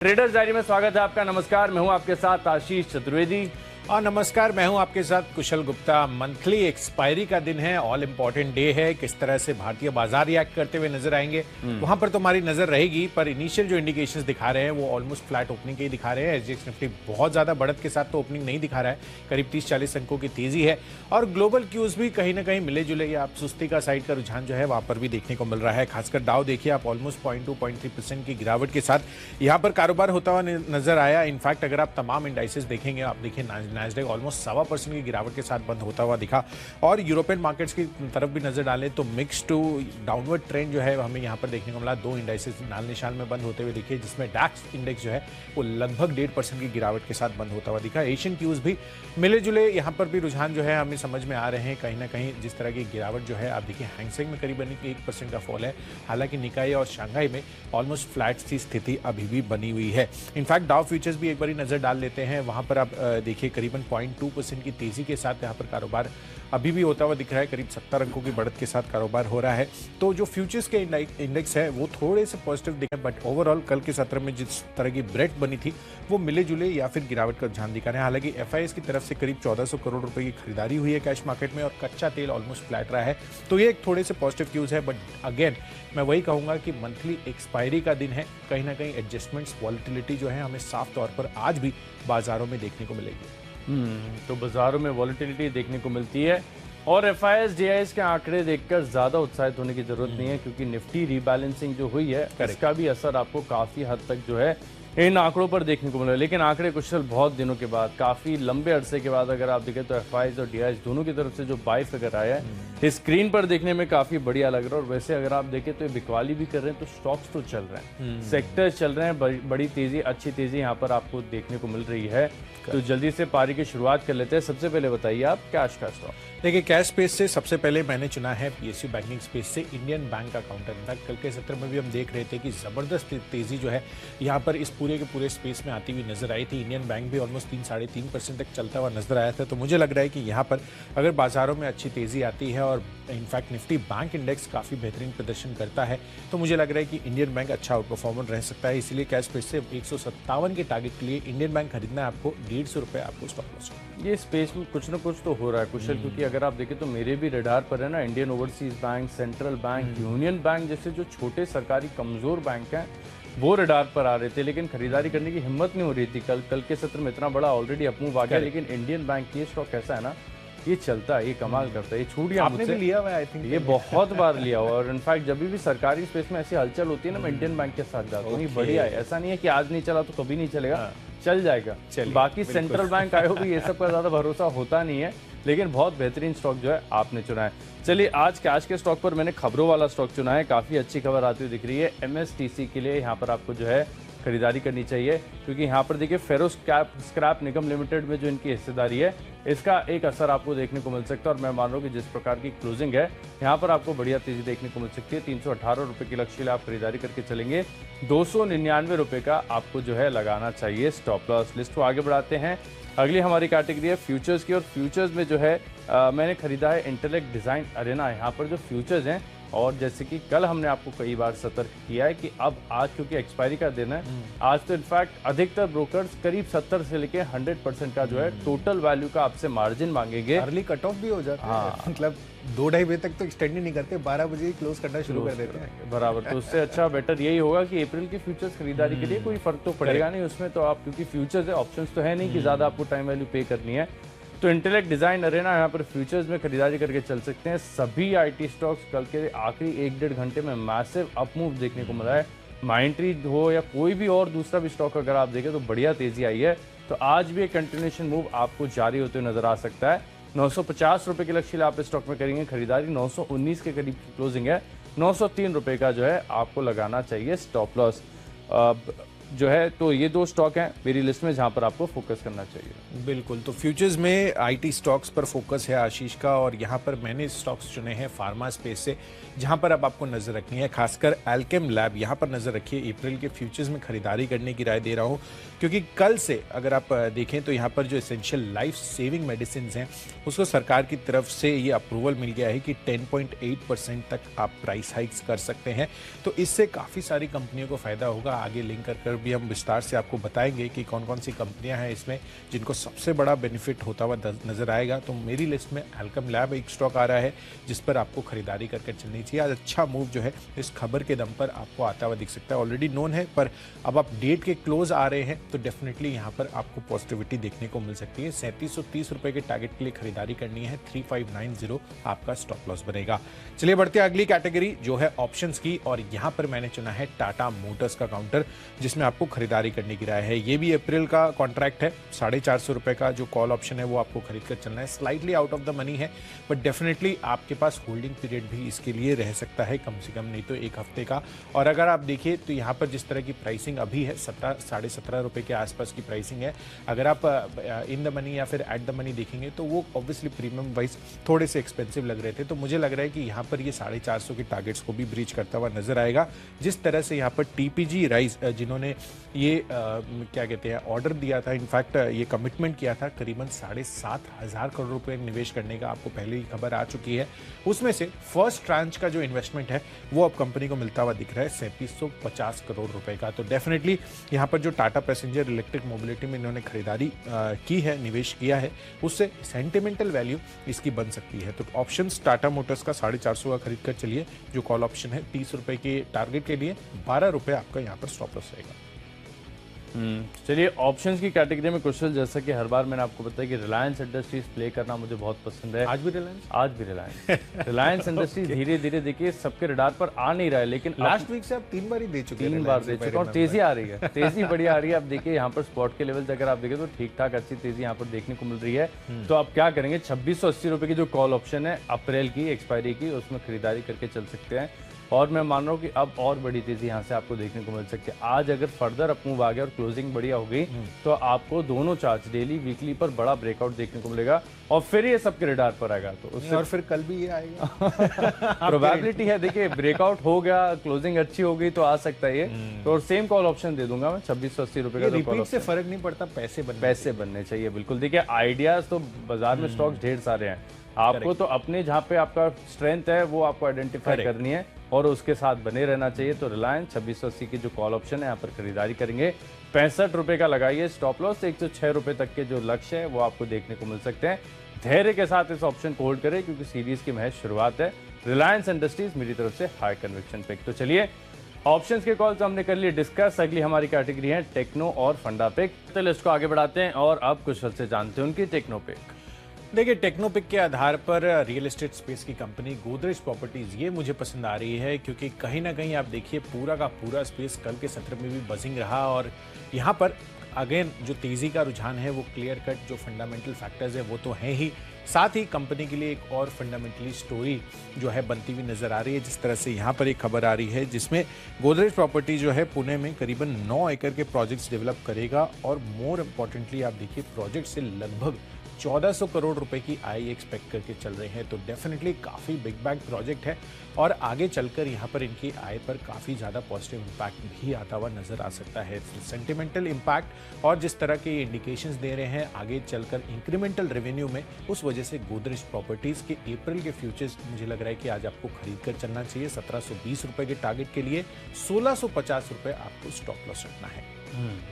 Traders diary में स्वागत है आपका। नमस्कार, मैं हूं आपके साथ आशीष चतुर्वेदी। और नमस्कार, मैं हूं आपके साथ कुशल गुप्ता। मंथली एक्सपायरी का दिन है, ऑल इंपॉर्टेंट डे है। किस तरह से भारतीय बाजार रिएक्ट करते हुए नजर आएंगे वहां पर तो हमारी नजर रहेगी, पर इनिशियल जो इंडिकेशंस दिखा रहे हैं वो ऑलमोस्ट फ्लैट ओपनिंग के ही दिखा रहे हैं। एसजीएक्स निफ्टी बहुत ज्यादा बढ़त के साथ तो ओपनिंग नहीं दिखा रहा है, करीब 30-40 अंकों की तेजी है। और ग्लोबल क्यूज भी कहीं ना कहीं मिले जुले, आप सुस्ती का साइड का रुझान जो है वहां पर भी देखने को मिल रहा है। खासकर डाउ देखिए आप, ऑलमोस्ट 0.2-0.3% की गिरावट के साथ यहाँ पर कारोबार होता हुआ नजर आया। इनफैक्ट अगर आप तमाम इंडाइसेस देखेंगे, आप देखिए नैस्डैक ऑलमोस्ट 1.25% की गिरावट के साथ बंद होता हुआ दिखा। और यूरोपियन मार्केट्स की तरफ भी नजर डालें तो मिक्स टू डाउनवर्ड ट्रेंड जो है हमें यहाँ पर देखने को मिला। दो इंडाइसेस नाल निशान में बंद होते हुए दिखे, जिसमें डैक्स इंडेक्स जो है वो लगभग 1.5% की गिरावट के साथ बंद होता हुआ दिखा। एशियन क्यूज भी मिले जुले यहाँ पर भी रुझान जो है हमें समझ में आ रहे हैं। कहीं ना कहीं जिस तरह की गिरावट जो है आप देखिए, हैंगसेंग में करीबन 1% का फॉल है, हालांकि निकाय और शंघाई में ऑलमोस्ट फ्लैट सी स्थिति अभी भी बनी हुई है। इनफैक्ट डाउ फ्यूचर्स भी एक बार नजर डाल लेते हैं, वहां पर आप देखिए करीबन 0.2% की तेजी के साथ यहाँ पर कारोबार अभी भी होता हुआ दिख रहा है। करीब 70 अंकों की बढ़त के साथ कारोबार हो रहा है। तो जो फ्यूचर्स के इंडेक्स है वो थोड़े से पॉजिटिव दिखे, बट ओवरऑल कल के सत्र में जिस तरह की ब्रेड बनी थी वो मिले जुले या फिर गिरावट का रुझान दिखा रहे हैं। हालांकि एफआईएस की तरफ से करीब 1400 करोड़ रुपए की खरीदारी हुई है कैश मार्केट में, और कच्चा तेल ऑलमोस्ट फ्लैट रहा है। तो ये एक थोड़े से पॉजिटिव क्यूज है, बट अगेन मैं वही कहूंगा कि मंथली एक्सपायरी का दिन है, कहीं ना कहीं एडजस्टमेंट्स, वॉलिटिलिटी जो है हमें साफ तौर पर आज भी बाजारों में देखने को मिलेगी। तो बाजारों में वॉलेटिलिटी देखने को मिलती है, और एफआईएस डीआईएस के आंकड़े देखकर ज्यादा उत्साहित होने की जरूरत नहीं है, क्योंकि निफ्टी रीबैलेंसिंग जो हुई है इसका भी असर आपको काफी हद तक जो है इन आंकड़ों पर देखने को मिला है। लेकिन आंकड़े कुशल बहुत दिनों के बाद, काफी लंबे अरसे के बाद अगर आप देखें तो एफआईएस और डीआईएस दोनों की तरफ से जो बाई फिगर आया है स्क्रीन पर देखने में काफी बढ़िया लग रहा है। और वैसे अगर आप देखें तो बिकवाली भी कर रहे हैं, तो स्टॉक्स तो चल रहे हैं, सेक्टर्स चल रहे हैं, बड़ी तेजी, अच्छी तेजी यहाँ पर आपको देखने को मिल रही है। तो जल्दी से पारी की शुरुआत कर लेते हैं। सबसे पहले बताइए आप कैश का स्टॉक। देखिए, कैश स्पेस से सबसे पहले मैंने चुना है पीएसयू बैंकिंग स्पेस से इंडियन बैंक का काउंटर। इनफैक्ट कल के सत्र में भी हम देख रहे थे कि जबरदस्त तेजी जो है यहाँ पर इस पूरे के पूरे स्पेस में आती हुई नजर आई थी। इंडियन बैंक भी ऑलमोस्ट 3-3.5% तक चलता हुआ नजर आया था। तो मुझे लग रहा है कि यहाँ पर अगर बाजारों में अच्छी तेजी आती है और इनफैक्ट निफ्टी बैंक इंडेक्स काफी बेहतरीन प्रदर्शन करता है, तो मुझे लग रहा है कि इंडियन बैंक अच्छा आउट परफॉर्मर रह सकता है। इसलिए कैश स्पेस से 157 के टारगेट के लिए इंडियन बैंक खरीदना है आपको, 150 रुपये आपको स्टॉप लॉस। ये स्पेस में कुछ ना कुछ तो हो रहा है कुशल, क्योंकि अगर आप देखें तो मेरे भी रडार पर है ना, Indian overseas bank, central bank, union bank जैसे जो छोटे सरकारी कमजोर बैंक हैं वो रडार पर आ रहे थे, लेकिन खरीदारी करने की हिम्मत नहीं हो रही थी। कल के सत्र में इतना बड़ा ऑलरेडी अपमूव आ गया, लेकिन इंडियन बैंक ये स्टॉक कैसा है ना, ये चलता है, ये कमाल करता है। ये छूट गया आपने भी लिया हुआ है, आई थिंक ये बहुत बार लिया हुआ, और इनफैक्ट जब भी सरकारी स्पेस में ऐसी हलचल होती है ना, मैं इंडियन बैंक के साथ जाता हूँ। ये बढ़िया है, ऐसा नहीं है कि आज नहीं चला तो कभी नहीं चलेगा, चल जाएगा। बाकी सेंट्रल बैंक आए हो भी ये सब का ज्यादा भरोसा होता नहीं है, लेकिन बहुत बेहतरीन स्टॉक जो है आपने चुना है। चलिए, आज कैश के स्टॉक पर मैंने खबरों वाला स्टॉक चुना है। काफी अच्छी खबर आती हुई दिख रही है। एमएसटीसी के लिए यहाँ पर आपको जो है खरीदारी करनी चाहिए, क्योंकि यहाँ पर देखिए फेरो स्क्रैप निगम लिमिटेड में जो इनकी हिस्सेदारी है इसका एक असर आपको देखने को मिल सकता है। और मैं मान रहा हूँ कि जिस प्रकार की क्लोजिंग है यहाँ पर आपको बढ़िया तेजी देखने को मिल सकती है। 318 रुपये की लक्ष्य आप खरीदारी करके चलेंगे, 299 रुपये का आपको जो है लगाना चाहिए स्टॉप लॉस। लिस्ट को आगे बढ़ाते हैं। अगली हमारी कैटेगरी है फ्यूचर्स की, और फ्यूचर्स में जो है मैंने खरीदा है इंटेलेक्ट डिजाइन अरेना। यहाँ पर जो फ्यूचर्स हैं, और जैसे कि कल हमने आपको कई बार सतर्क किया है कि अब आज क्योंकि एक्सपायरी का दिन है, आज तो इनफैक्ट अधिकतर ब्रोकर्स करीब 70 से लेके 100% का जो है टोटल वैल्यू का आपसे मार्जिन मांगेंगे। अर्ली कट ऑफ भी हो जाता है, मतलब 2-2:30 बजे तक तो एक्सटेंड ही नहीं करते, 12 बजे ही क्लोज करना शुरू कर देते हैं। बराबर, तो उससे अच्छा बेटर यही होगा कि अप्रैल की फ्यूचर्स खरीदारी के लिए कोई फर्क तो पड़ेगा नहीं उसमें, तो आप क्योंकि फ्यूचर्स है, ऑप्शंस तो है नहीं कि ज्यादा आपको टाइम वैल्यू पे करनी है, तो इंटेलेक्ट डिजाइन अरेना यहाँ पर फ्यूचर्स में खरीदारी करके चल सकते हैं। सभी आईटी स्टॉक्स कल के आखिरी 1-1.5 घंटे में मैसिव अपमूव देखने को मिला है। माइंट्री हो या कोई भी और दूसरा भी स्टॉक अगर आप देखें तो बढ़िया तेजी आई है। तो आज भी एक कंटिन्यूएशन मूव आपको जारी होते हुए नजर आ सकता है। 950 रुपये के लक्ष्य आप इस स्टॉक में करेंगे खरीदारी, 919 के करीब की क्लोजिंग है, 903 रुपये का जो है आपको लगाना चाहिए स्टॉप लॉस जो है। तो ये दो स्टॉक हैं मेरी लिस्ट में जहां पर आपको फोकस करना चाहिए। बिल्कुल, तो फ्यूचर्स में आईटी स्टॉक्स पर फोकस है आशीष का, और यहाँ पर मैंने स्टॉक्स चुने हैं फार्मा स्पेस से, जहां पर अब आपको नजर रखनी है खासकर एल्केम लैब। यहाँ पर नजर रखिए, अप्रैल के फ्यूचर्स में खरीदारी करने की राय दे रहा हूँ, क्योंकि कल से अगर आप देखें तो यहाँ पर जो एसेंशियल लाइफ सेविंग मेडिसिन हैं उसको सरकार की तरफ से ये अप्रूवल मिल गया है कि 10.8% तक आप प्राइस हाइक्स कर सकते हैं। तो इससे काफ़ी सारी कंपनियों को फायदा होगा। आगे लिंक कर भी हम विस्तार से आपको बताएंगे कि कौन कौन सी कंपनियां हैं इसमें जिनको सबसे बड़ा बेनिफिट होता हुआ नजर आएगा। तो मेरी लिस्ट में अल्केम लैब एक स्टॉक आ रहा है जिस पर आपको खरीदारी करके चलनी चाहिए। आज अच्छा मूव जो है इस खबर के दम पर आपको आता हुआ दिख सकता है, ऑलरेडी नोन है, पर अब आप डेट के क्लोज आ रहे हैं तो डेफिनेटली यहाँ पर आपको पॉजिटिविटी देखने को मिल सकती है। 3730 रुपए के टारगेट के लिए खरीदारी करनी है, 3590 आपका स्टॉप लॉस बनेगा। चलिए बढ़ते हैं अगली कैटेगरी जो है ऑप्शंस की, और यहाँ पर मैंने चुना है टाटा मोटर्स का काउंटर जिसमें आपको खरीदारी करने की राय है। ये भी अप्रैल का कॉन्ट्रैक्ट है, 450 रुपए का जो कॉल ऑप्शन है वो आपको खरीद कर चलना है। Slightly out of the money है, बट डेफिनेटली आपके पास होल्डिंग पीरियड भी इसके लिए रह सकता है, कम से कम नहीं तो 1 हफ्ते का। और अगर आप देखिए तो यहाँ पर जिस तरह की प्राइसिंग अभी है 17.5 रुपए के आसपास की प्राइसिंग है। अगर आप इन द मनी या फिर एट द मनी देखेंगे तो वो ऑब्वियसली प्रीमियम वाइज थोड़े से एक्सपेंसिव लग रहे थे। तो मुझे लग रहा है कि यहाँ पर ये 450 के टारगेट्स को भी ब्रीच करता हुआ नजर आएगा। जिस तरह से यहाँ पर टीपीजी राइज जिन्होंने ये क्या कहते हैं ऑर्डर दिया था, इनफैक्ट ये कमिटमेंट किया था करीबन 7,500 करोड़ रुपए निवेश करने का, आपको पहले ही खबर आ चुकी है। उसमें से फर्स्ट ट्रांच का जो इन्वेस्टमेंट है वो अब कंपनी को मिलता हुआ दिख रहा है 3750 करोड़ रुपए का। तो डेफिनेटली यहाँ पर जो टाटा पैसेंजर इलेक्ट्रिक मोबिलिटी में इन्होंने खरीदारी की है, निवेश किया है, उससे सेंटिमेंटल वैल्यू इसकी बन सकती है। तो ऑप्शंस टाटा मोटर्स का 450 का खरीद कर चलिए, जो कॉल ऑप्शन है 30 रुपए के टारगेट के लिए 12 रुपए आपका यहाँ पर स्टॉप लॉस रहेगा। चलिए ऑप्शंस की कैटेगरी में कुशल, जैसा कि हर बार मैंने आपको बताया कि रिलायंस इंडस्ट्रीज प्ले करना मुझे बहुत पसंद है। आज भी रिलायंस रिलायंस इंडस्ट्रीज धीरे धीरे देखिए सबके रडार पर आ नहीं रहा है, लेकिन लास्ट वीक से आप 3 बार ही दे चुके हैं। 3 बार दे चुके और तेजी आ रही है, तेजी बढ़िया आ रही है। अब देखिए यहाँ पर स्पॉट के लेवल से अगर आप देखें तो ठीक ठाक अच्छी तेजी यहाँ पर देखने को मिल रही है। तो आप क्या करेंगे, 2680 रुपए की जो कॉल ऑप्शन है अप्रैल की एक्सपायरी की, उसमें खरीदारी करके चल सकते हैं। और मैं मान रहा हूँ कि अब और बड़ी तेजी यहाँ से आपको देखने को मिल सकती है। आज अगर फर्दर अप मूव आ गया और क्लोजिंग बढ़िया हो गई तो आपको दोनों चार्ट डेली वीकली पर बड़ा ब्रेकआउट देखने को मिलेगा और फिर ये सबके रडार पर आएगा। तो उससे और फिर कल भी ये आएगा प्रोबेबिलिटी है, देखिए ब्रेकआउट हो गया, क्लोजिंग अच्छी हो गई तो आ सकता है ये। तो और सेम कॉल ऑप्शन दे दूंगा मैं 2680 रुपए का। रिपीट से फर्क नहीं पड़ता, पैसे बनने चाहिए। बिल्कुल, देखिए आइडियाज तो बाजार में स्टॉक्स ढेर सारे हैं, आपको तो अपने जहाँ पे आपका स्ट्रेंथ है वो आपको आइडेंटिफाई करनी है और उसके साथ बने रहना चाहिए। तो रिलायंस 2680 की जो कॉल ऑप्शन है यहाँ पर खरीदारी करेंगे, 65 रुपए का लगाइए स्टॉप लॉस। 106 रुपए तक के जो लक्ष्य है वो आपको देखने को मिल सकते हैं। धैर्य के साथ इस ऑप्शन को होल्ड करें क्योंकि सीरीज की महज शुरुआत है। रिलायंस इंडस्ट्रीज मेरी तरफ से हाई कन्विक्शन पिक। तो चलिए ऑप्शंस के कॉल तो हमने कर लिए डिस्कस। अगली हमारी कैटेगरी है टेक्नो और फंडा पिक। तो लिस्ट को आगे बढ़ाते हैं और अब कुशल से जानते हैं उनकी टेक्नो पिक। देखिए टेक्नोपिक के आधार पर रियल एस्टेट स्पेस की कंपनी गोदरेज प्रॉपर्टीज ये मुझे पसंद आ रही है, क्योंकि कहीं ना कहीं आप देखिए पूरा का पूरा स्पेस कल के सत्र में भी बजिंग रहा और यहाँ पर अगेन जो तेजी का रुझान है वो क्लियर कट जो फंडामेंटल फैक्टर्स है वो तो हैं ही, साथ ही कंपनी के लिए एक और फंडामेंटली स्टोरी जो है बनती हुई नजर आ रही है। जिस तरह से यहाँ पर एक खबर आ रही है जिसमें गोदरेज प्रॉपर्टी जो है पुणे में करीबन 9 एकड़ के प्रोजेक्ट्स डेवलप करेगा और मोर इम्पोर्टेंटली आप देखिए प्रोजेक्ट से लगभग 1400 करोड़ रुपए की आय एक्सपेक्ट करके चल रहे हैं। तो डेफिनेटली काफ़ी बिग बैंग प्रोजेक्ट है और आगे चलकर यहाँ पर इनकी आय पर काफ़ी ज़्यादा पॉजिटिव इंपैक्ट भी आता हुआ नजर आ सकता है। सेंटिमेंटल इंपैक्ट और जिस तरह के इंडिकेशंस दे रहे हैं आगे चलकर इंक्रीमेंटल रेवेन्यू में, उस वजह से गोदरेज प्रॉपर्टीज के अप्रैल के फ्यूचर्स मुझे लग रहा है कि आज आपको खरीद कर चलना चाहिए। 1720 रुपए के टारगेट के लिए 1650 रुपए आपको स्टॉप लॉस रखना है।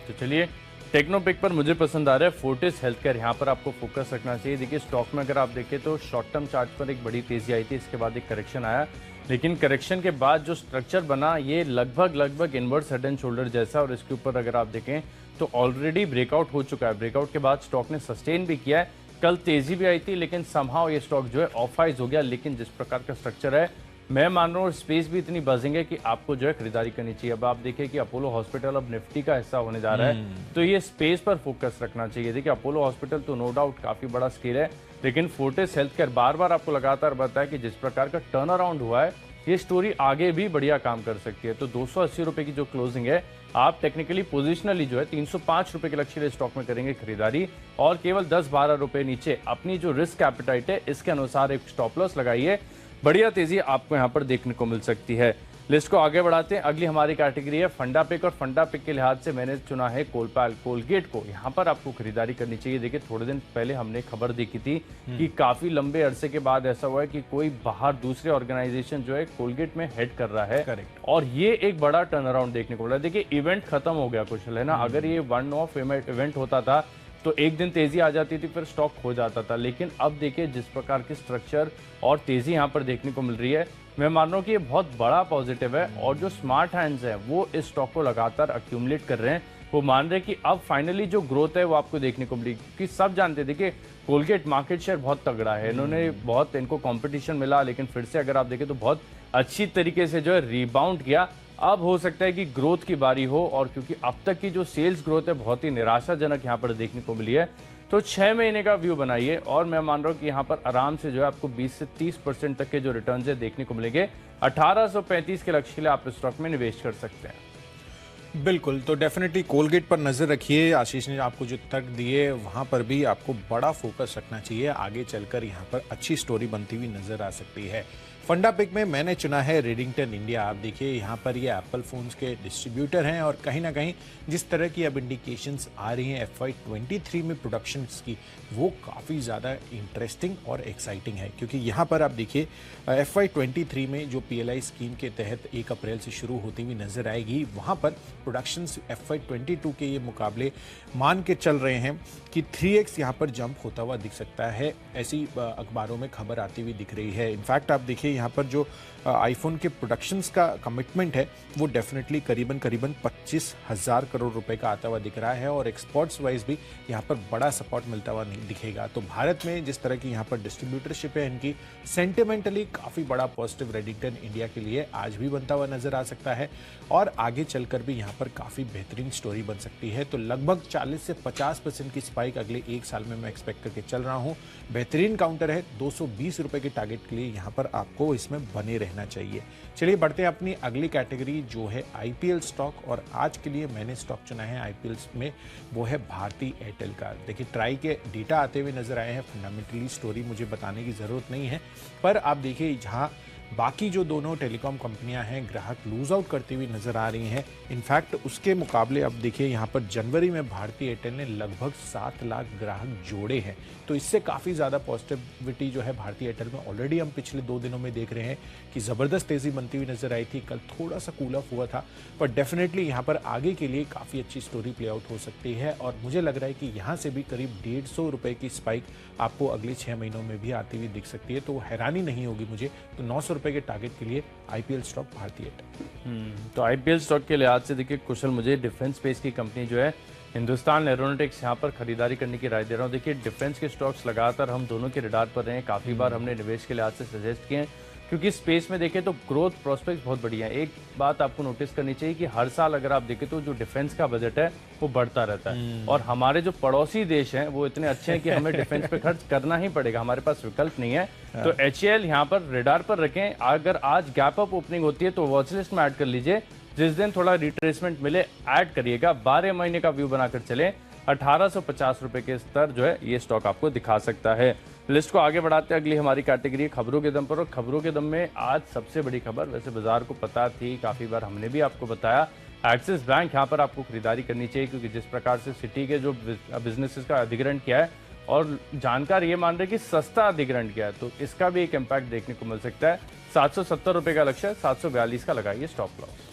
तो चलिए टेक्नो पिक पर मुझे पसंद आ रहा है फोर्टिस हेल्थकेयर, यहाँ पर आपको फोकस रखना चाहिए। देखिए स्टॉक में अगर आप देखें तो शॉर्ट टर्म चार्ट पर एक बड़ी तेजी आई थी, इसके बाद एक करेक्शन आया, लेकिन करेक्शन के बाद जो स्ट्रक्चर बना ये लगभग इनवर्स हेड एंड शोल्डर जैसा, और इसके ऊपर अगर आप देखें तो ऑलरेडी ब्रेकआउट हो चुका है। ब्रेकआउट के बाद स्टॉक ने सस्टेन भी किया है, कल तेजी भी आई थी लेकिन समहाउ ये स्टॉक जो है ऑफाइज हो गया। लेकिन जिस प्रकार का स्ट्रक्चर है मैं मान रहा हूँ स्पेस भी इतनी बजिंग है कि आपको जो है खरीदारी करनी चाहिए। अब आप देखिए कि अपोलो हॉस्पिटल अब निफ्टी का हिस्सा होने जा रहा है, तो ये स्पेस पर फोकस रखना चाहिए। देखिए अपोलो हॉस्पिटल तो नो डाउट काफी बड़ा स्केल है, लेकिन फोर्टिस हेल्थकेयर बार बार आपको लगातार बताया कि जिस प्रकार का टर्न अराउंड हुआ है ये स्टोरी आगे भी बढ़िया काम कर सकती है। तो 280 रुपए की जो क्लोजिंग है आप टेक्निकली पोजिशनली जो है 305 रुपए के लक्ष्य के स्टॉक में करेंगे खरीदारी और केवल 10-12 रुपए नीचे अपनी जो रिस्क एपेटाइट है इसके अनुसार एक स्टॉप लॉस लगाइए। बढ़िया तेजी आपको यहाँ पर देखने को मिल सकती है। लिस्ट को आगे बढ़ाते हैं। अगली हमारी कैटेगरी है फंडा पिक, और फंडा पिक के लिहाज से मैंने चुना है कोलगेट को। यहाँ पर आपको खरीदारी करनी चाहिए। देखिए थोड़े दिन पहले हमने खबर देखी थी कि काफी लंबे अरसे के बाद ऐसा हुआ है कि कोई बाहर दूसरे ऑर्गेनाइजेशन जो है कोलगेट में हेड कर रहा है। करेक्ट। और ये एक बड़ा टर्न अराउंड देखने को मिला। देखिए इवेंट खत्म हो गया कुशल, है ना। अगर ये वन ऑफ इवेंट होता था तो एक दिन तेजी आ जाती थी, फिर स्टॉक खो जाता था। लेकिन अब देखिए जिस प्रकार की स्ट्रक्चर और तेजी यहाँ पर देखने को मिल रही है, मैं मान रहा हूँ कि ये बहुत बड़ा पॉजिटिव है। और जो स्मार्ट हैंड्स हैं वो इस स्टॉक को लगातार अक्यूमुलेट कर रहे हैं। वो मान रहे हैं कि अब फाइनली जो ग्रोथ है वो आपको देखने को मिली, क्योंकि सब जानते हैं देखिए कोलगेट मार्केट शेयर बहुत तगड़ा है, इनको कंपटीशन मिला, लेकिन फिर से अगर आप देखें तो बहुत अच्छी तरीके से जो है रिबाउंड किया। अब हो सकता है कि ग्रोथ की बारी हो, और क्योंकि अब तक की जो सेल्स ग्रोथ है बहुत ही निराशाजनक यहाँ पर देखने को मिली है, तो 6 महीने का व्यू बनाइए। और मैं मान रहा हूँ कि यहाँ पर आराम से जो है आपको 20 से 30% तक के जो रिटर्न है देखने को मिलेंगे। 1835 के लक्ष्य के लिए आप इस स्टॉक में निवेश कर सकते हैं। बिल्कुल, तो डेफिनेटली कोलगेट पर नजर रखिए। आशीष ने आपको जो तर्क दिए वहां पर भी आपको बड़ा फोकस रखना चाहिए। आगे चलकर यहाँ पर अच्छी स्टोरी बनती हुई नजर आ सकती है। फंडा पिक में मैंने चुना है रेडिंगटन इंडिया। आप देखिए यहाँ पर ये एप्पल फोन्स के डिस्ट्रीब्यूटर हैं, और कहीं ना कहीं जिस तरह की अब इंडिकेशंस आ रही हैं FY23 में प्रोडक्शंस की, वो काफ़ी ज़्यादा इंटरेस्टिंग और एक्साइटिंग है। क्योंकि यहाँ पर आप देखिए FY23 में जो PLI स्कीम के तहत 1 अप्रैल से शुरू होती हुई नजर आएगी, वहाँ पर प्रोडक्शंस FY22 के ये मुकाबले मान के चल रहे हैं कि 3x यहाँ पर जंप होता हुआ दिख सकता है। ऐसी अखबारों में खबर आती हुई दिख रही है। इनफैक्ट आप देखिए यहाँ पर जो आईफोन के प्रोडक्शंस का कमिटमेंट है वो डेफिनेटली करीबन 25,000 करोड़ रुपए का आता हुआ दिख रहा है, और एक्सपोर्ट्स वाइज भी यहाँ पर बड़ा सपोर्ट मिलता हुआ नहीं दिखेगा। तो भारत में जिस तरह की यहाँ पर डिस्ट्रीब्यूटरशिप है इनकी, सेंटिमेंटली काफ़ी बड़ा पॉजिटिव रेडिंगटन इंडिया के लिए आज भी बनता हुआ नजर आ सकता है, और आगे चलकर भी यहाँ पर काफ़ी बेहतरीन स्टोरी बन सकती है। तो लगभग 40 से 50% की स्पाइक अगले 1 साल में मैं एक्सपेक्ट करके चल रहा हूँ। बेहतरीन काउंटर है। 220 रुपए के टारगेट के लिए यहाँ पर आपको इसमें बने रहना चाहिए। चलिए बढ़ते हैं अपनी अगली कैटेगरी जो है IPL स्टॉक, और आज के लिए मैंने स्टॉक चुना है IPL में, वो है भारती एयरटेल का। देखिए ट्राई के डेटा आते हुए नजर आए हैं। फंडामेंटली स्टोरी मुझे बताने की जरूरत नहीं है, पर आप देखिए जहाँ बाकी जो दोनों टेलीकॉम कंपनियां हैं ग्राहक लूज आउट करती हुई नजर आ रही हैं, इनफैक्ट उसके मुकाबले अब देखिए यहाँ पर जनवरी में भारती एयरटेल ने लगभग 7 लाख ग्राहक जोड़े हैं। तो इससे काफ़ी ज़्यादा पॉजिटिविटी जो है भारती एयरटेल में ऑलरेडी हम पिछले 2 दिनों में देख रहे हैं कि ज़बरदस्त तेज़ी बनती हुई नजर आई थी। कल थोड़ा सा कूल ऑफ हुआ था, पर डेफिनेटली यहाँ पर आगे के लिए काफ़ी अच्छी स्टोरी प्ले आउट हो सकती है, और मुझे लग रहा है कि यहाँ से भी करीब 150 रुपये की स्पाइक आपको अगले 6 महीनों में भी आती हुई दिख सकती है। तो हैरानी नहीं होगी मुझे। तो 900 रुपये के टारगेट के लिए IPL स्टॉक भारती एयरटेल। तो IPL स्टॉक के लिहाज से देखिए कुशल, मुझे डिफेंस स्पेस की कंपनी जो है हिंदुस्तान एरोनॉटिक्स यहाँ पर खरीदारी करने की राय दे रहा हूँ। देखिए डिफेंस के स्टॉक्स लगातार हम दोनों के रडार पर रहे हैं। काफ़ी बार हमने निवेश के लिहाज से सजेस्ट किए हैं, क्योंकि स्पेस में देखें तो ग्रोथ प्रोस्पेक्ट बहुत बढ़िया है। एक बात आपको नोटिस करनी चाहिए कि हर साल अगर आप देखें तो जो डिफेंस का बजट है वो बढ़ता रहता है, और हमारे जो पड़ोसी देश हैं वो इतने अच्छे हैं कि हमें डिफेंस पे खर्च करना ही पड़ेगा, हमारे पास विकल्प नहीं है। तो HAL यहाँ पर रेडार पर रखें। अगर आज गैप अप ओपनिंग होती है तो वॉच लिस्ट में ऐड कर लीजिए। जिस दिन थोड़ा रिट्रेसमेंट मिले ऐड करिएगा। 12 महीने का व्यू बनाकर चले। 1850 रुपए के स्तर जो है ये स्टॉक आपको दिखा सकता है। लिस्ट को आगे बढ़ाते हैं। अगली हमारी कैटेगरी है खबरों के दम पर, और खबरों के दम में आज सबसे बड़ी खबर, वैसे बाजार को पता थी, काफी बार हमने भी आपको बताया, एक्सिस बैंक यहाँ पर आपको खरीदारी करनी चाहिए, क्योंकि जिस प्रकार से सिटी के जो बिजनेसेस का अधिग्रहण किया है, और जानकार ये मान रहे कि सस्ता अधिग्रहण किया है, तो इसका भी एक इम्पैक्ट देखने को मिल सकता है। 770 रुपए का लक्ष्य, 742 का लगाइए स्टॉप लॉस।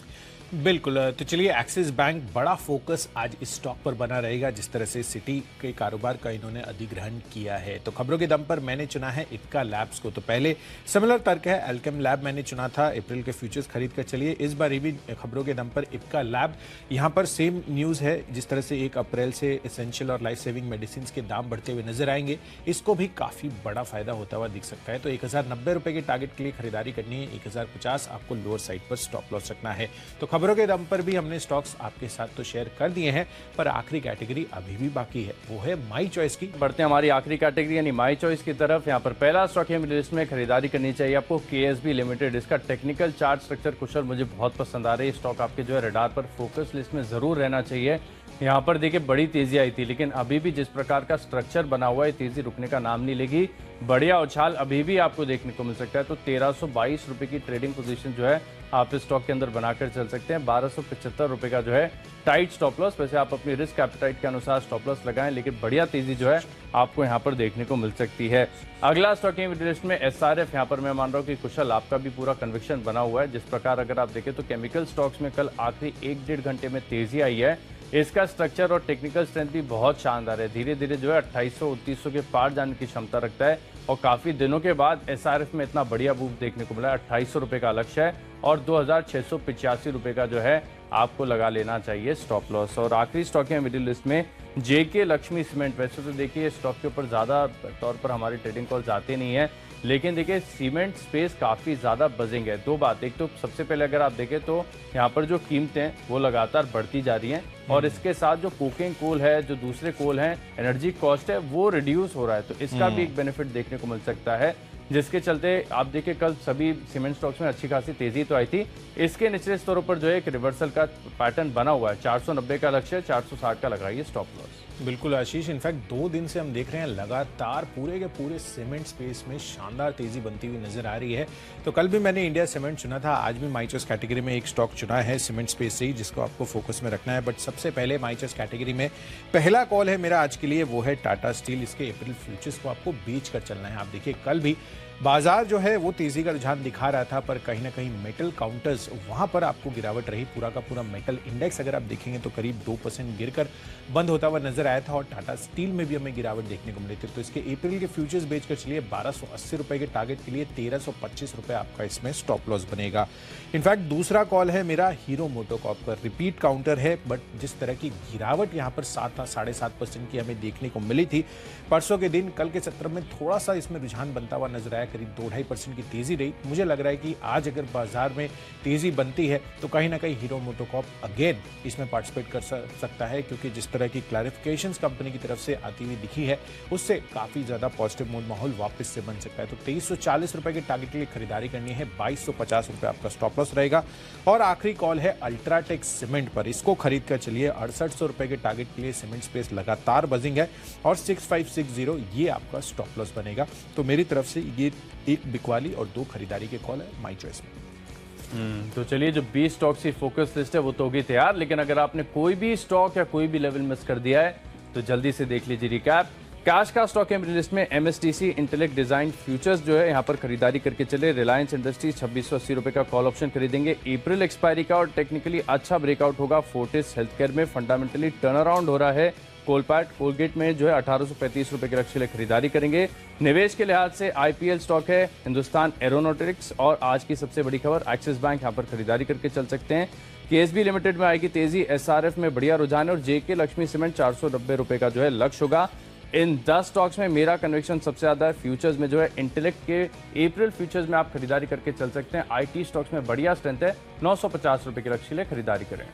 बिल्कुल, तो चलिए एक्सिस बैंक बड़ा फोकस आज इस स्टॉक पर बना रहेगा, जिस तरह से सिटी के कारोबार का इन्होंने अधिग्रहण किया है। तो खबरों के दम पर मैंने चुना है इप्का लैब्स को। तो पहले सिमिलर तर्क है, एल्केम लैब मैंने चुना था, अप्रैल के फ्यूचर्स खरीद कर चलिए। इस बार भी खबरों के दम पर इप्का लैब, यहाँ पर सेम न्यूज़ है। जिस तरह से 1 अप्रैल से एसेंशियल और लाइफ सेविंग मेडिसिन के दाम बढ़ते हुए नजर आएंगे, इसको भी काफ़ी बड़ा फायदा होता हुआ दिख सकता है। तो 1090 रुपये के टारगेट के लिए खरीदारी करनी है। 1050 आपको लोअर साइड पर स्टॉप लॉस रखना है। तो खबरों के दम पर भी हमने स्टॉक्स आपके साथ तो शेयर कर दिए हैं, पर आखिरी कैटेगरी अभी भी बाकी है, वो है माई चॉइस की। बढ़ते हैं हमारी आखिरी कैटेगरी यानी माई चॉइस की तरफ। यहाँ पर पहला स्टॉक है मेरी लिस्ट में, खरीदारी करनी चाहिए आपको KSB लिमिटेड। इसका टेक्निकल चार्ट स्ट्रक्चर कुशल मुझे बहुत पसंद आ रही है। स्टॉक आपके जो है रडार पर फोकस लिस्ट में जरूर रहना चाहिए। यहाँ पर देखिए बड़ी तेजी आई थी, लेकिन अभी भी जिस प्रकार का स्ट्रक्चर बना हुआ है तेजी रुकने का नाम नहीं लेगी। बढ़िया उछाल अभी भी आपको देखने को मिल सकता है। तो 1322 रुपए की ट्रेडिंग पोजीशन जो है आप इस स्टॉक के अंदर बनाकर चल सकते हैं। 1275 रुपए का जो है टाइट स्टॉप लॉस, वैसे आप अपनी रिस्क एपेटाइट के अनुसार स्टॉप लॉस लगाएं, लेकिन बढ़िया तेजी जो है आपको यहाँ पर देखने को मिल सकती है। अगला स्टॉक लिस्ट में SRF, यहाँ पर मैं मान रहा हूँ कि कुशल आपका भी पूरा कन्विक्शन बना हुआ है। जिस प्रकार अगर आप देखें तो केमिकल स्टॉक्स में कल आखिरी 1-1.5 घंटे में तेजी आई है। इसका स्ट्रक्चर और टेक्निकल स्ट्रेंथ भी बहुत शानदार है। धीरे धीरे जो है 2800-2900 के पार जाने की क्षमता रखता है और काफी दिनों के बाद SRF में इतना बढ़िया मूव देखने को मिला। 2800 रुपए का लक्ष्य है और 2685 रुपए का जो है आपको लगा लेना चाहिए स्टॉप लॉस। और आखिरी स्टॉक है मिडिल लिस्ट में JK लक्ष्मी सीमेंट। वैसे तो देखिए स्टॉक के ऊपर ज्यादा तौर पर हमारी ट्रेडिंग कॉल आते नहीं है, लेकिन देखिए सीमेंट स्पेस काफी ज्यादा बजिंग है। दो बात, एक तो सबसे पहले अगर आप देखें तो यहाँ पर जो कीमतें हैं वो लगातार बढ़ती जा रही हैं और इसके साथ जो कोकिंग कोल है, जो दूसरे कोल हैं, एनर्जी कॉस्ट है वो रिड्यूस हो रहा है, तो इसका भी एक बेनिफिट देखने को मिल सकता है, जिसके चलते आप देखिए कल सभी सीमेंट स्टॉक्स में अच्छी खासी तेजी तो आई थी। इसके निचले स्तरों पर जो है एक रिवर्सल का पैटर्न बना हुआ है। 490 का लक्ष्य है, 460 का लगाइए स्टॉप लॉस। बिल्कुल आशीष, इनफैक्ट 2 दिन से हम देख रहे हैं लगातार पूरे के पूरे सीमेंट स्पेस में शानदार तेजी बनती हुई नजर आ रही है। तो कल भी मैंने इंडिया सीमेंट चुना था, आज भी माई चॉइस कैटेगरी में एक स्टॉक चुना है सीमेंट स्पेस से ही, जिसको आपको फोकस में रखना है। बट सबसे पहले माई चॉइस कैटेगरी में पहला कॉल है मेरा आज के लिए, वो है टाटा स्टील। इसके अप्रैल फ्यूचर्स को आपको बेच कर चलना है। आप देखिए कल भी बाजार जो है वो तेजी का रुझान दिखा रहा था, पर कहीं ना कहीं मेटल काउंटर्स वहां पर आपको गिरावट रही। पूरा का पूरा मेटल इंडेक्स अगर आप देखेंगे तो करीब 2% गिरकर बंद होता हुआ नजर आया था और टाटा स्टील में भी हमें गिरावट देखने को मिली थी। तो इसके अप्रैल के फ्यूचर्स बेचकर चलिए 1280 रुपए के टारगेट के लिए 1325 रुपए आपका इसमें स्टॉप लॉस बनेगा। इनफैक्ट दूसरा कॉल है मेरा हीरो मोटोकॉर्प का, रिपीट काउंटर है, बट जिस तरह की गिरावट यहाँ पर 7-7.5% की हमें देखने को मिली थी परसों के दिन, कल के सत्र में थोड़ा सा इसमें रुझान बनता हुआ नजर आया, करीब 2-2.5% की तेजी रही। मुझे लग रहा है कि आज अगर बाजार में तेजी बनती है तो कहीं ना कहीं हीरो मोटोकॉर्प अगेन इसमें पार्टिसिपेट कर सकता है, क्योंकि जिस तरह की क्लैरिफिकेशंस कंपनी की तरफ से आती हुई दिखी है उससे काफी ज्यादा पॉजिटिव मूड माहौल वापस से बन सकता है। तो 2340 रुपए के टारगेट के लिए खरीदारी करनी है, 2250 रुपए आपका स्टॉप लॉस रहेगा। और आखिरी कॉल है अल्ट्राटेक सीमेंट पर, इसको खरीद कर चलिए 6800 रुपए के टारगेट के लिए। सीमेंट स्पेस लगातार बजिंग है और 6560 ये आपका स्टॉप लॉस बनेगा। तो मेरी तरफ से ये एक बिकवाली और 2 खरीदारी के कॉल है माई चॉइस में। तो चलिए जो 20 स्टॉक्स की फोकस लिस्ट है वो तो होगी तैयार, लेकिन अगर आपने कोई भी स्टॉक या कोई भी लेवल मिस कर दिया है तो जल्दी से देख लीजिए रिकैप। कैश का स्टॉक है मेरी लिस्ट में MSTC इंटेलेक्ट डिजाइन फ्यूचर्स जो है यहाँ पर खरीदारी करके चले। रिलायंस इंडस्ट्रीज 2680 रुपए का कॉल ऑप्शन खरीदेंगे, अप्रैल एक्सपायरी का और टेक्निकली अच्छा ब्रेकआउट होगा। फोर्टिस हेल्थकेयर में फंडामेंटली टर्न अराउंड हो रहा है। कोलगेट में जो है 1835 रुपए के लक्ष्य के लिए खरीदारी करेंगे। निवेश के लिहाज से IPL स्टॉक है हिंदुस्तान एरोनॉटिक्स और आज की सबसे बड़ी खबर एक्सिस बैंक, यहाँ पर खरीदारी करके चल सकते हैं। KSB लिमिटेड में आएगी तेजी, SRF में बढ़िया रुझान और JK लक्ष्मी सीमेंट 490 रुपए का जो है लक्ष्य होगा। इन 10 स्टॉक्स में मेरा कन्विक्शन सबसे ज्यादा है। फ्यूचर्स में जो है इंटेलेक्ट के अप्रैल फ्यूचर्स में आप खरीदारी करके चल सकते हैं। IT स्टॉक्स में बढ़िया स्ट्रेंथ है, 950 रुपए के लक्ष्य के लिए खरीदारी करें।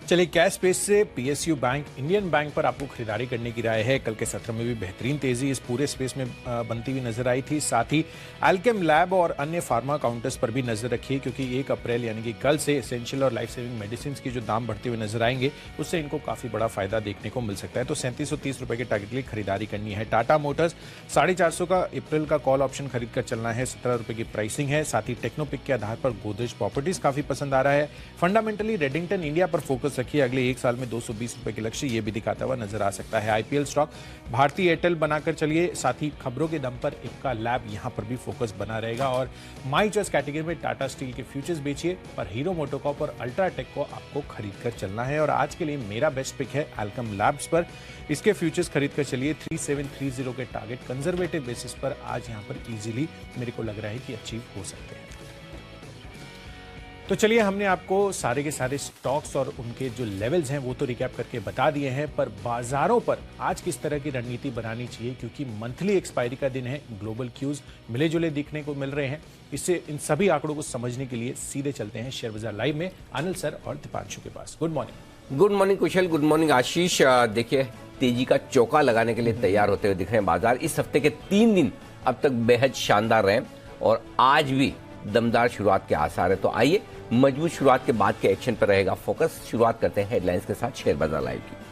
चलिए कैश स्पेस से PSU बैंक, इंडियन बैंक पर आपको खरीदारी करने की राय है। कल के सत्र में भी बेहतरीन तेजी इस पूरे स्पेस में बनती हुई नजर आई थी। साथ ही अल्केम लैब और अन्य फार्मा काउंटर्स पर भी नजर रखिए, क्योंकि 1 अप्रैल यानी कि कल से एसेंशियल और लाइफ सेविंग मेडिसिन की जो दाम बढ़ते हुए नजर आएंगे उससे इनको काफी बड़ा फायदा देखने को मिल सकता है। तो 3730 रुपए के टारगेट के लिए खरीदारी करनी है। टाटा मोटर्स 450 का अप्रैल का कॉल ऑप्शन खरीद कर चलना है, 17 रुपए की प्राइसिंग है। साथ ही टेक्नोपिक के आधार पर गोदरेज प्रॉपर्टीज काफी पसंद आ रहा है। फंडामेंटली रेडिंगटन इंडिया पर फोकस रखिए, अगले 1 साल में 220 रुपए के लक्ष्य ये भी दिखाता हुआ नजर आ सकता है। IPL स्टॉक भारतीय एयरटेल बनाकर चलिए, साथ ही खबरों के दम पर इक्का लैब यहां पर भी फोकस बना रहेगा। और माई चॉइस कैटेगरी में टाटा स्टील के फ्यूचर्स बेचिए, पर हीरो मोटोकॉर्प और अल्ट्राटेक को आपको खरीद कर चलना है। और आज के लिए मेरा बेस्ट पिक है अल्केम लैब्स पर, इसके फ्यूचर्स खरीद कर चलिए 3730 के टारगेट कंजर्वेटिव बेसिस पर आज यहां पर इजीली मेरे को लग रहा है कि अचीव हो सकते हैं। तो चलिए हमने आपको सारे के सारे स्टॉक्स और उनके जो लेवल्स हैं वो तो रिकैप करके बता दिए हैं, पर बाजारों पर आज किस तरह की रणनीति बनानी चाहिए, क्योंकि मंथली एक्सपायरी का दिन है, ग्लोबल क्यूज मिले जुले देखने को मिल रहे हैं। इससे इन सभी आंकड़ों को समझने के लिए सीधे चलते हैं शेयर बाजार लाइव में अनिल सर और दीपांशु के पास। Good morning. Good morning Kushal, good morning Ashish. देखिए तेजी का चौका लगाने के लिए तैयार होते हुए दिख रहे हैं बाजार। इस हफ्ते के 3 दिन अब तक बेहद शानदार रहे और आज भी दमदार शुरुआत के आसार है। तो आइए मजबूत शुरुआत के बाद के एक्शन पर रहेगा फोकस। शुरुआत करते हैं हेडलाइंस के साथ शेयर बाजार लाइव की।